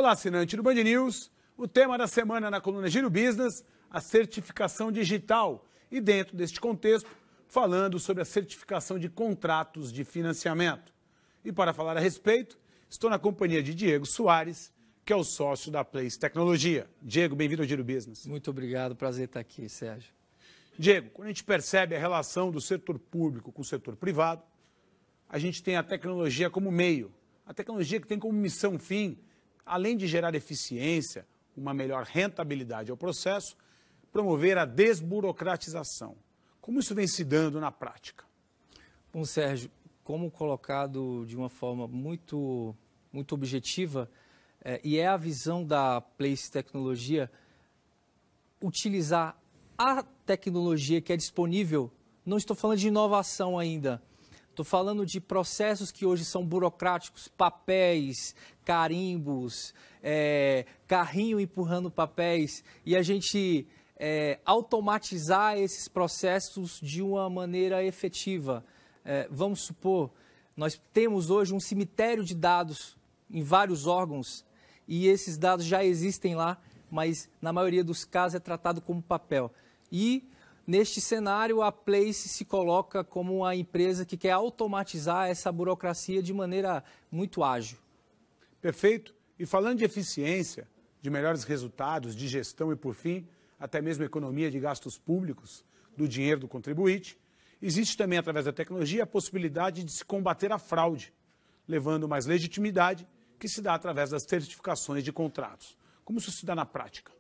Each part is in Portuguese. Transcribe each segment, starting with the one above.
Olá, assinante do Band News. O tema da semana na coluna Giro Business, a certificação digital. E dentro deste contexto, falando sobre a certificação de contratos de financiamento. E para falar a respeito, estou na companhia de Diego Soares, que é o sócio da Place Tecnologia. Diego, bem-vindo ao Giro Business. Muito obrigado, prazer estar aqui, Sérgio. Diego, quando a gente percebe a relação do setor público com o setor privado, a gente tem a tecnologia como meio. A tecnologia que tem como missão-fim, além de gerar eficiência, uma melhor rentabilidade ao processo, promover a desburocratização. Como isso vem se dando na prática? Bom, Sérgio, como colocado de uma forma muito objetiva, e é a visão da Place Tecnologia, utilizar a tecnologia que é disponível, não estou falando de inovação ainda, estou falando de processos que hoje são burocráticos, papéis, carimbos, carrinho empurrando papéis, e a gente automatizar esses processos de uma maneira efetiva. Vamos supor, nós temos hoje um cemitério de dados em vários órgãos, e esses dados já existem lá, mas na maioria dos casos é tratado como papel. E neste cenário, a Place se coloca como uma empresa que quer automatizar essa burocracia de maneira muito ágil. Perfeito. E falando de eficiência, de melhores resultados, de gestão e, por fim, até mesmo economia de gastos públicos, do dinheiro do contribuinte, existe também, através da tecnologia, a possibilidade de se combater a fraude, levando mais legitimidade, que se dá através das certificações de contratos. Como isso se dá na prática?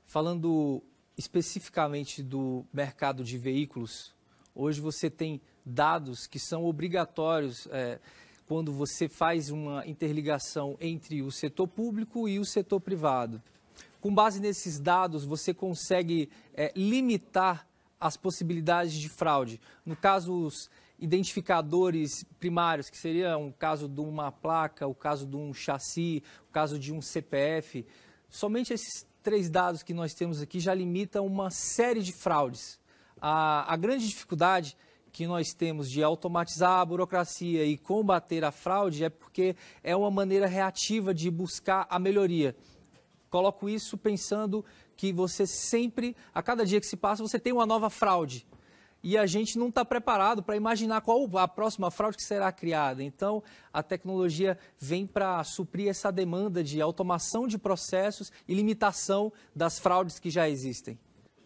Falando especificamente do mercado de veículos, hoje você tem dados que são obrigatórios quando você faz uma interligação entre o setor público e o setor privado. Com base nesses dados, você consegue limitar as possibilidades de fraude. No caso, os identificadores primários, que seria um caso de uma placa, o caso de um chassi, o caso de um CPF, somente esses 3 dados que nós temos aqui já limitam uma série de fraudes. A grande dificuldade que nós temos de automatizar a burocracia e combater a fraude é porque é uma maneira reativa de buscar a melhoria. Coloco isso pensando que você sempre, a cada dia que se passa, você tem uma nova fraude. E a gente não está preparado para imaginar qual a próxima fraude que será criada. Então, a tecnologia vem para suprir essa demanda de automação de processos e limitação das fraudes que já existem.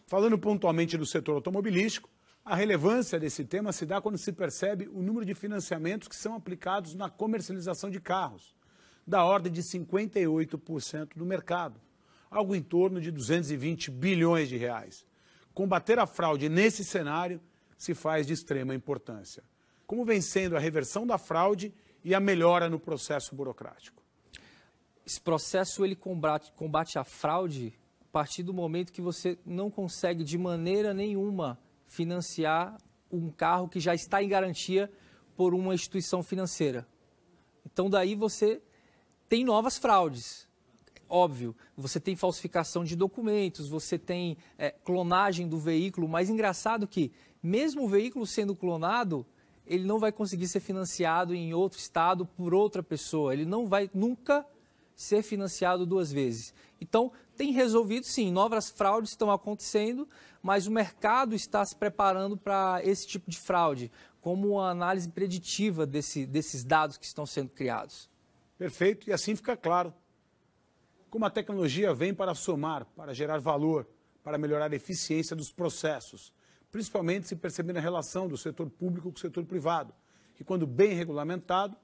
Falando pontualmente do setor automobilístico, a relevância desse tema se dá quando se percebe o número de financiamentos que são aplicados na comercialização de carros, da ordem de 58% do mercado, algo em torno de 220 bilhões de reais. Combater a fraude nesse cenário se faz de extrema importância. Como vem sendo a reversão da fraude e a melhora no processo burocrático? Esse processo ele combate a fraude a partir do momento que você não consegue de maneira nenhuma financiar um carro que já está em garantia por uma instituição financeira. Então daí você tem novas fraudes. Óbvio, você tem falsificação de documentos, você tem clonagem do veículo, mas engraçado que, mesmo o veículo sendo clonado, ele não vai conseguir ser financiado em outro estado por outra pessoa, ele não vai nunca ser financiado 2 vezes. Então, tem resolvido sim, novas fraudes estão acontecendo, mas o mercado está se preparando para esse tipo de fraude, como uma análise preditiva desses dados que estão sendo criados. Perfeito, e assim fica claro como a tecnologia vem para somar, para gerar valor, para melhorar a eficiência dos processos, principalmente se percebendo a relação do setor público com o setor privado, que quando bem regulamentado,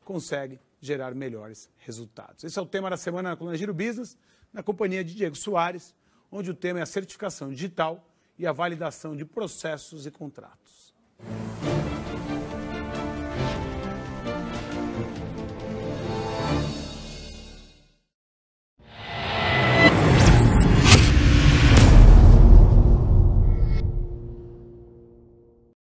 consegue gerar melhores resultados. Esse é o tema da semana na coluna Giro Business, na companhia de Diego Soares, onde o tema é a certificação digital e a validação de processos e contratos.